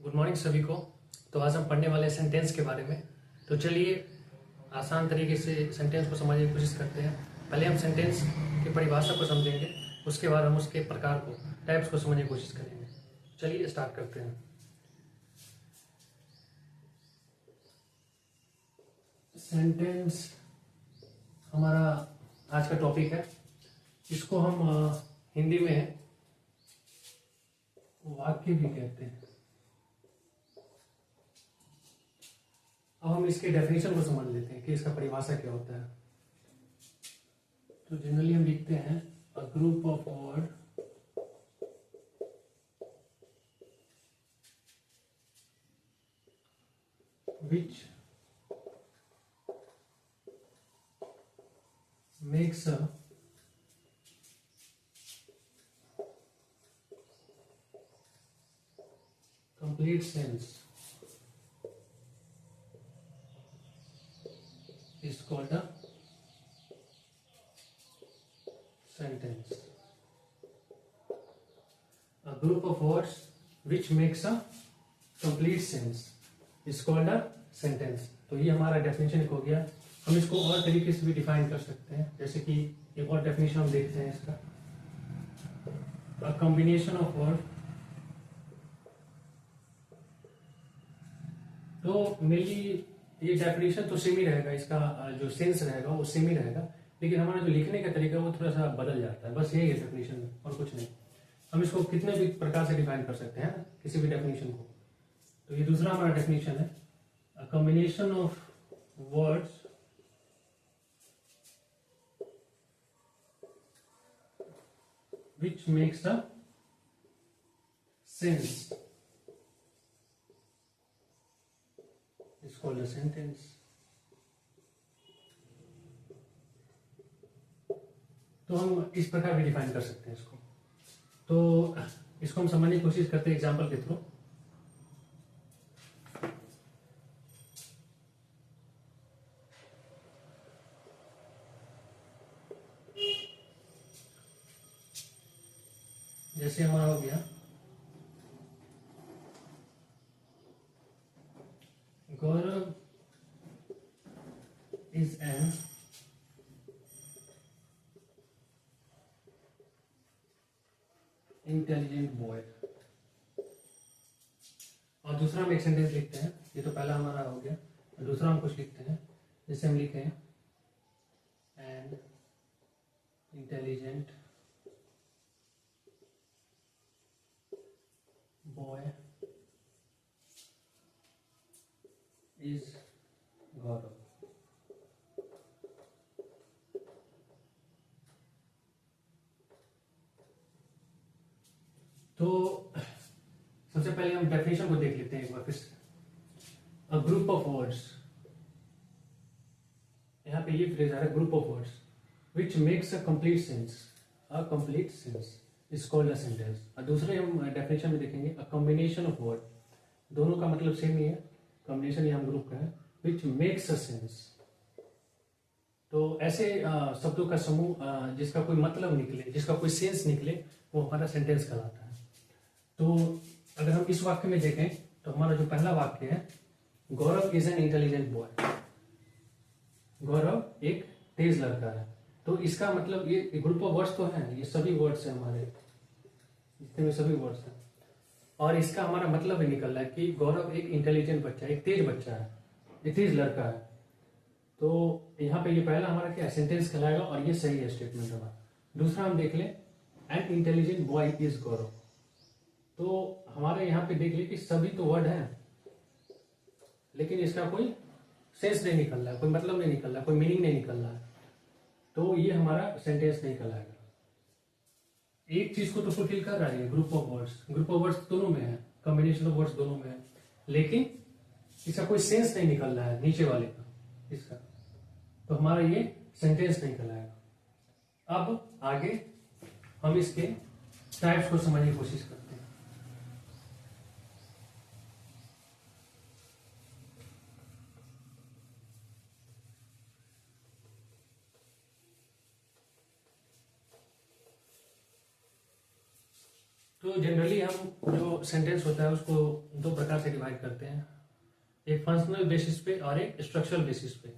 Good morning सभी को। तो आज हम पढ़ने वाले सेंटेंस के बारे में। तो चलिए आसान तरीके से सेंटेंस को समझने की कोशिश करते हैं। पहले हम सेंटेंस की परिभाषा को समझेंगे, उसके बाद हम उसके प्रकार को, टाइप्स को समझने की कोशिश करेंगे। चलिए स्टार्ट करते हैं। सेंटेंस हमारा आज का टॉपिक है। इसको हम हिंदी में वाक्य भी कहते हैं। अब हम इसके डेफिनेशन को समझ लेते हैं कि इसका परिभाषा क्या होता है। तो जनरली हम लिखते हैं a group of word which makes a complete sense is called a sentence. A group of words which makes a complete sense is called a sentence. तो ये हमारा डेफिनेशन हो गया। हम इसको और तरीके से भी डिफाइन कर सकते हैं, जैसे कि एक और डेफिनेशन हम देखते हैं इसका, a combination of word। तो मेरी ये डेफिनेशन तो सेम ही रहेगा, इसका जो सेंस रहेगा वो सेम ही रहेगा, लेकिन हमारा जो लिखने का तरीका वो थोड़ा सा बदल जाता है। बस यही है डेफिनेशन और कुछ नहीं। हम इसको कितने भी प्रकार से डिफाइन कर सकते हैं किसी भी डेफिनेशन को। तो ये दूसरा हमारा डेफिनेशन है, a combination of words which makes a sense is called a sentence. तो हम इस प्रकार भी डिफाइन कर सकते हैं इसको। तो इसको हम समझने की कोशिश करते हैं एग्जांपल के थ्रू। जैसे हमारा हो गया गौरव इज एन इंटेलिजेंट बॉय। और दूसरा हम एक सेंटेंस लिखते हैं। ये तो पहला हमारा हो गया। दूसरा हम कुछ लिखते हैं, जैसे हम लिखे an intelligent boy is Gaurav। तो सबसे पहले हम डेफिनेशन को देख लेते हैं एक बार फिर से। अ ग्रुप ऑफ वर्ड्स, यहाँ पे ये फ्रेज आ रहा है group of words which makes a complete sense. A complete sense is called a sentence. और दूसरे हम डेफिनेशन में देखेंगे अ कॉम्बिनेशन ऑफ वर्ड, दोनों का मतलब सेम ही है। कॉम्बिनेशन या हम ग्रुप का है, विच मेक्स अ सेंस। तो ऐसे शब्दों का समूह जिसका कोई मतलब निकले, जिसका कोई सेंस निकले, वो हमारा सेंटेंस कहलाता है। तो अगर हम इस वाक्य में देखें तो हमारा जो पहला वाक्य है, गौरव इज एन इंटेलिजेंट बॉय। गौरव एक तेज लड़का है। तो इसका मतलब ये ग्रुप ऑफ वर्ड्स तो है, ये सभी वर्ड्स है हमारे, जितने में सभी वर्ड्स हैं। और इसका हमारा मतलब भी निकल रहा है कि गौरव एक इंटेलिजेंट बच्चा है, एक तेज बच्चा है, एक तेज लड़का है। तो यहाँ पे ये पहला हमारा क्या सेंटेंस कहलाएगा, और ये सही है स्टेटमेंट हमारा। दूसरा हम देख लें एन इंटेलिजेंट बॉय इज गौरव। तो हमारे यहाँ पे देख ले कि सभी तो वर्ड हैं, लेकिन इसका कोई सेंस नहीं निकल रहा है, कोई मतलब नहीं निकल रहा है, कोई मीनिंग नहीं निकल रहा है। तो ये हमारा सेंटेंस नहीं कहलाएगा। एक चीज को तो फुलफिल कर रहा है group of words. Group of words दोनों में है, कॉम्बिनेशन ऑफ वर्ड्स दोनों में है, लेकिन इसका कोई सेंस नहीं निकल रहा है नीचे वाले का इसका। तो हमारा ये सेंटेंस नहीं कहलाएगा। अब आगे हम इसके टाइप्स को समझने की कोशिश करते हैं। तो जनरली हम जो सेंटेंस होता है उसको दो प्रकार से डिवाइड करते हैं, एक फंक्शनल बेसिस पे और एक स्ट्रक्चरल बेसिस पे।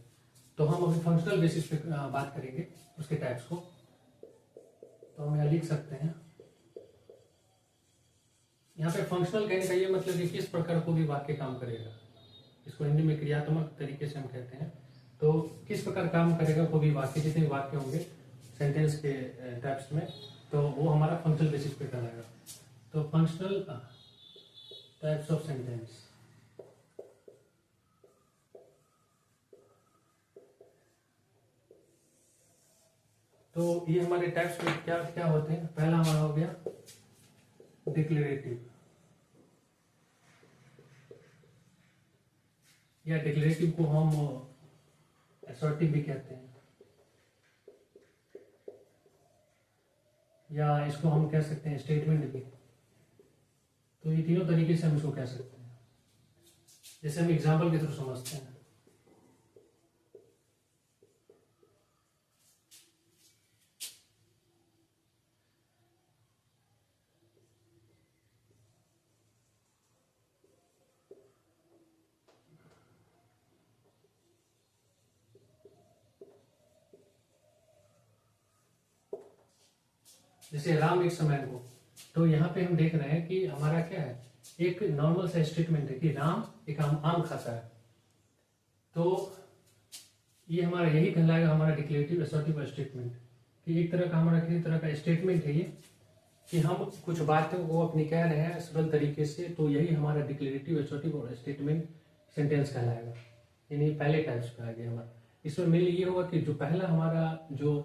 तो हम अभी फंक्शनल बेसिस पे बात करेंगे उसके टाइप्स को। तो हम यहाँ लिख सकते हैं, यहाँ पे फंक्शनल कहने का ये मतलब कि किस प्रकार को भी वाक्य काम करेगा, इसको हिंदी में क्रियात्मक तरीके से हम कहते हैं। तो किस प्रकार काम करेगा कोई भी वाक्य, जितने वाक्य होंगे सेंटेंस के टाइप्स में, तो वो हमारा फंक्शनल बेसिस पे कहलाएगा। तो फंक्शनल टाइप्स ऑफ सेंटेंस, तो ये हमारे टाइप्स में क्या क्या होते हैं। पहला हमारा हो गया डिक्लेरेटिव, या डिक्लेरेटिव को हम असर्टिव भी कहते हैं, या इसको हम कह सकते हैं स्टेटमेंट भी। तो ये तीनों तरीके से हम इसको कह सकते हैं, जैसे हम एग्जाम्पल के थ्रू समझते हैं। जैसे राम एक समय को, तो यहाँ पे हम देख रहे हैं कि हमारा क्या है, एक नॉर्मल सा स्टेटमेंट है कि राम एक आम खाता है। तो ये हमारा यही कहलाएगा हमारा डिक्लेरेटिव असर्टिव स्टेटमेंट, कि एक तरह का हमारा किसी तरह का स्टेटमेंट है ये, कि हम कुछ बातों को अपनी कह रहे हैं सरल तरीके से। तो यही हमारा डिक्लेरेटिव असर्टिव और स्टेटमेंट सेंटेंस कहलाएगा, यानी पहले टाइप्स पे आ गया हमारा। इसमें मेनली ये होगा कि जो पहला हमारा जो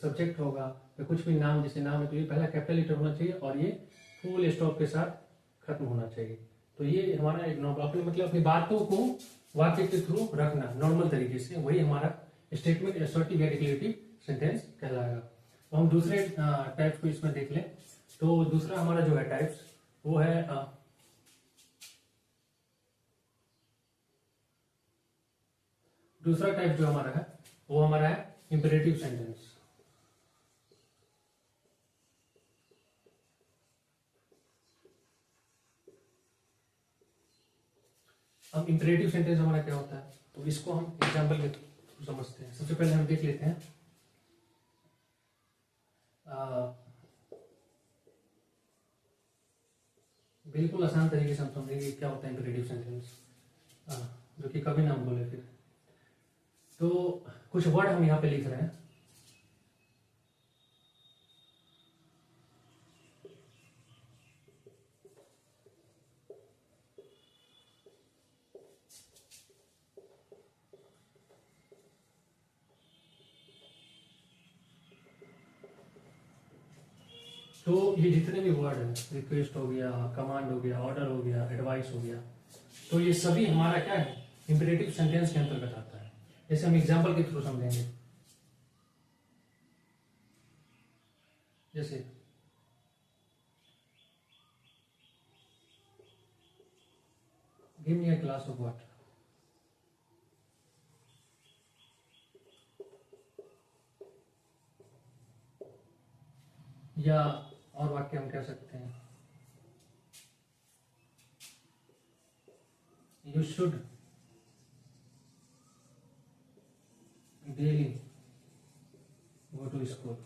सब्जेक्ट होगा या कुछ भी नाम, जैसे नाम है तो ये पहला कैपिटल लेटर होना चाहिए और ये फुल स्टॉप के साथ खत्म होना चाहिए। तो ये हमारा एक अपने मतलब अपनी बातों को वाक्य के थ्रू रखना नॉर्मल तरीके से, वही हमारा स्टेटमेंट असर्टिव या डिक्लेरेटिव सेंटेंस कहलाएगा। तो हम दूसरे टाइप्स को इसमें देख लें। तो दूसरा हमारा जो है टाइप्स वो है दूसरा टाइप जो हमारा है वो हमारा है इंपेरेटिव सेंटेंस। अब इंपेरेटिव सेंटेंस हमारा क्या होता है, तो इसको हम एग्जांपल के थ्रू समझते हैं। सबसे पहले हम देख लेते हैं बिल्कुल आसान तरीके से हम समझेंगे क्या होता है इंपेरेटिव सेंटेंस, जो कि कभी ना हम बोले फिर। तो कुछ वर्ड हम यहाँ पे लिख रहे हैं, तो ये जितने भी वर्ड हैं, रिक्वेस्ट हो गया, कमांड हो गया, ऑर्डर हो गया, एडवाइस हो गया, तो ये सभी हमारा क्या है, इंपेरेटिव सेंटेंस के अंतर्गत आता है। जैसे हम एग्जांपल के थ्रू समझेंगे। जैसे give me a glass of water, या और वाक्य हम कह सकते हैं you should daily go to school.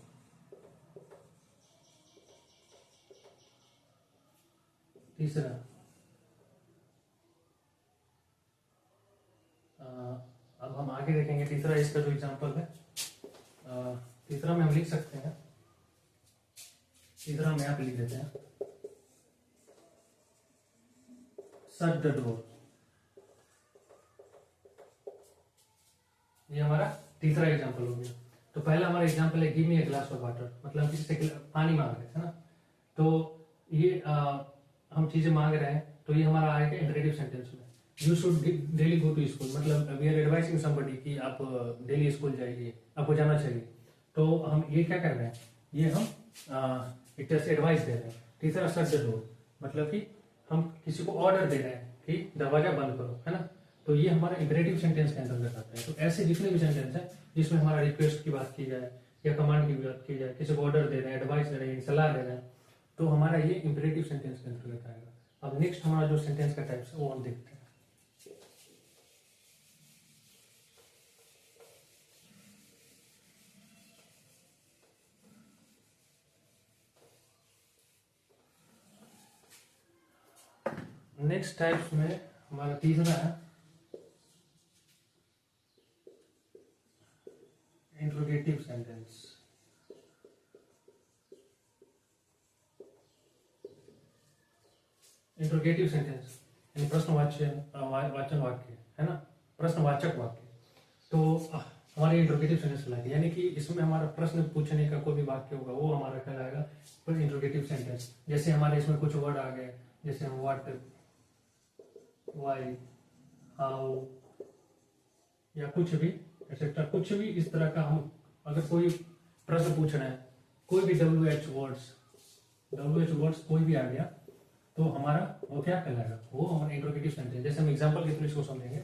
तीसरा अब हम आगे देखेंगे तीसरा इसका जो एग्जांपल है, तीसरा में हम लिख सकते हैं, तीसरा हम यहाँ पे लिख देते हैं शट द डोर। ये हमारा तीसरा एग्जांपल हो गया। तो पहला हमारा एग्जांपल है give me a glass of water, मतलब हम किसी से पानी मांग रहे थे ना, तो ये हम चीजें मांग रहे हैं, तो ये हमारा आएगा इंपेरेटिव सेंटेंस में। You should daily go to school, मतलब वी आर एडवाइसिंग समबडी कि आप डेली स्कूल जाइए, आपको जाना चाहिए। तो हम ये क्या कर रहे हैं, ये हम एक तरह से एडवाइस दे रहे हैं। तीसरा शट द डोर, मतलब कि हम किसी को ऑर्डर दे रहे हैं कि दरवाजा बंद करो, है ना। तो ये हमारा इंपेरेटिव सेंटेंस के अंतर्गत आता है। तो ऐसे जितने भी सेंटेंस हैं जिसमें हमारा रिक्वेस्ट की बात की जाए या कमांड की बात की जाए, किसी को ऑर्डर दे रहे हैं, एडवाइस दे रहे हैं, सलाह दे रहे हैं, तो हमारा ये इंपेरेटिव सेंटेंस के अंतर्गत आएगा। अब नेक्स्ट हमारा जो सेंटेंस का टाइप्स है वो हम देखते हैं। नेक्स्ट टाइप्स में हमारा तीसरा है इंट्रोगेटिव सेंटेंस। इंट्रोगेटिव सेंटेंस यानी वाचन वाक्य है ना, प्रश्नवाचक वाक्य। तो हमारे इंट्रोगेटिव सेंटेंस कहलाएगा, यानी कि इसमें हमारा प्रश्न पूछने का कोई भी वाक्य होगा वो हमारा कहलाएगा इंट्रोगेटिव सेंटेंस। जैसे हमारे इसमें कुछ वर्ड आ गए, जैसे हम व्हाट, व्हाई, हाउ या कुछ भी एक्सेट्रा, कुछ भी इस तरह का हम अगर कोई प्रश्न पूछ रहे हैं, कोई भी WH वर्ड्स कोई भी आ गया तो हमारा वो क्या कहलाएगा, वो हमारा इंट्रोगेटिव सेंटेंस। जैसे हम एग्जांपल के थ्रू इसको समझेंगे।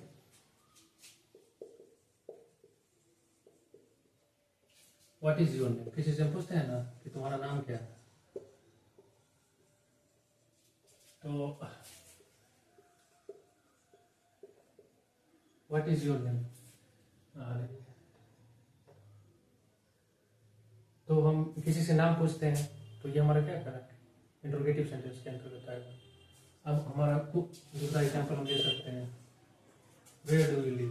व्हाट इज योर नेम, किसी से हम पूछते हैं ना कि तुम्हारा नाम क्या है, तो व्हाट इज योर नेम, तो हम किसी से नाम पूछते हैं तो ये हमारा क्या करें, इंट्रोगेटिव सेंटेंस के अंतर्गत आएगा। अब हमारा दूसरा एग्जांपल हम दे सकते हैं, वेयर डू यू लिव,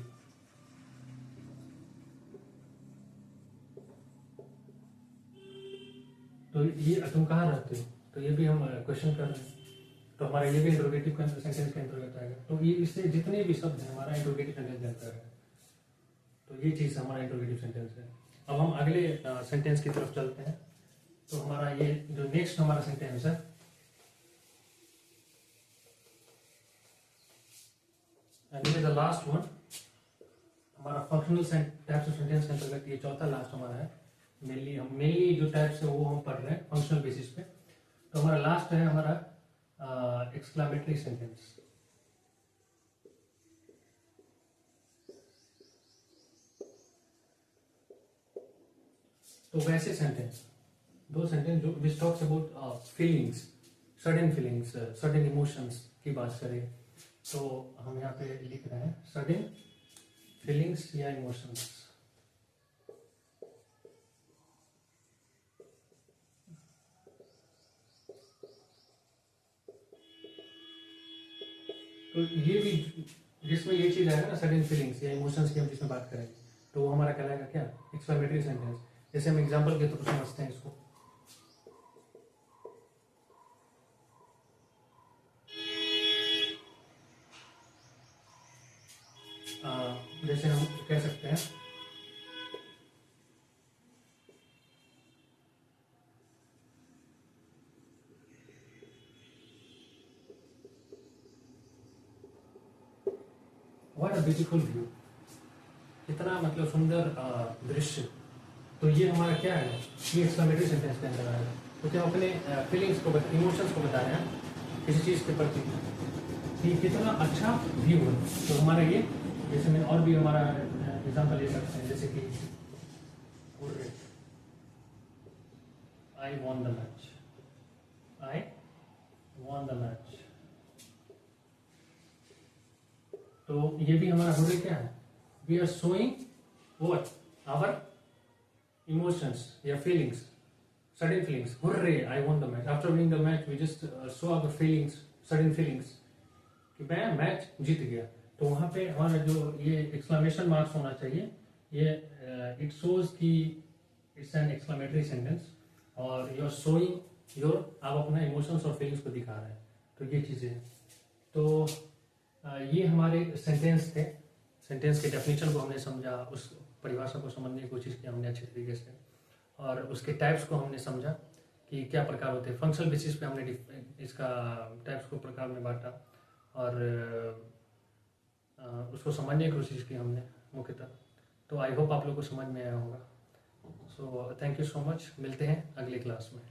तो ये तुम कहाँ रहते हो, तो ये भी हम क्वेश्चन कर रहे हैं, तो हमारा ये भी इंट्रोगेटिव सेंटेंस के अंतर्गत आएगा। तो ये इससे जितने भी शब्द हैं हमारा इंट्रोगेटिव सेंटेंस के अंतर्गत है। तो ये चीज हमारा इंट्रोगेटिव सेंटेंस है। अब हम अगले सेंटेंस की तरफ चलते हैं। तो हमारा ये जो नेक्स्ट हमारा सेंटेंस है, एंड ये द लास्ट वन, हमारा फंक्शनल टाइप्स ऑफ सेंटेंस के अंतर्गत ये चौथा लास्ट हमारा है। मेनली जो टाइप्स है वो हम पढ़ रहे हैं फंक्शनल बेसिस पे। तो हमारा लास्ट है हमारा एक्सक्लामेटरी सेंटेंस। तो वैसे सेंटेंस, दो सेंटेंस जो which talks about feelings, sudden emotions की बात करें, तो हम यहाँ पे लिख रहे हैं सडन फीलिंग्स या इमोशंस। तो ये भी जिसमें ये चीज आएगा ना सडन फीलिंग्स या इमोशंस की हम जिसमें बात करेंगे, तो वो हमारा कहलाएगा क्या, एक्सक्लामेटरी सेंटेंस। जैसे हम एग्जांपल के थ्रू समझते हैं इसको। जैसे हम कह सकते हैं व्हाट अ ब्यूटीफुल व्यू, कितना मतलब सुंदर दृश्य। तो ये हमारा क्या है, ये एक्सक्लामेटरी सेंटेंस के अंदर आएगा। तो क्या अपने फीलिंग्स को, इमोशंस को बता रहे हैं किसी चीज के प्रति कि कितना अच्छा व्यू है। तो हमारा ये, जैसे में और भी हमारा एग्जांपल ले सकते हैं, जैसे कि I won the match, I won the match. तो ये भी हमारा हुर्रे क्या है, we are showing what, our emotions या feelings, sudden feelings, hurray I won the match. After winning the match we just show our feelings, sudden feelings कि मैं match जीत गया। तो वहां पे हमारा जो ये एक्सक्लामेशन मार्क्स होना चाहिए, ये इट शोज कि इट्स एन एक्सक्लामेटरी सेंटेंस और यू आर शोइंग योर, आप अपना इमोशंस और फीलिंग्स को दिखा रहे हैं। तो ये चीजें हैं। तो ये हमारे सेंटेंस थे। सेंटेंस के डेफिनेशन को हमने समझा, उस परिभाषा को समझने की कोशिश की हमने अच्छे तरीके से, और उसके टाइप्स को हमने समझा कि क्या प्रकार होते हैं। फंक्शनल बेसिस पे हमने इसका टाइप्स को प्रकार में बांटा और उसको समझने की कोशिश की हमने मुख्यतः। तो आई होप आप लोग को समझ में आया होगा। So thank you so much, मिलते हैं अगली क्लास में।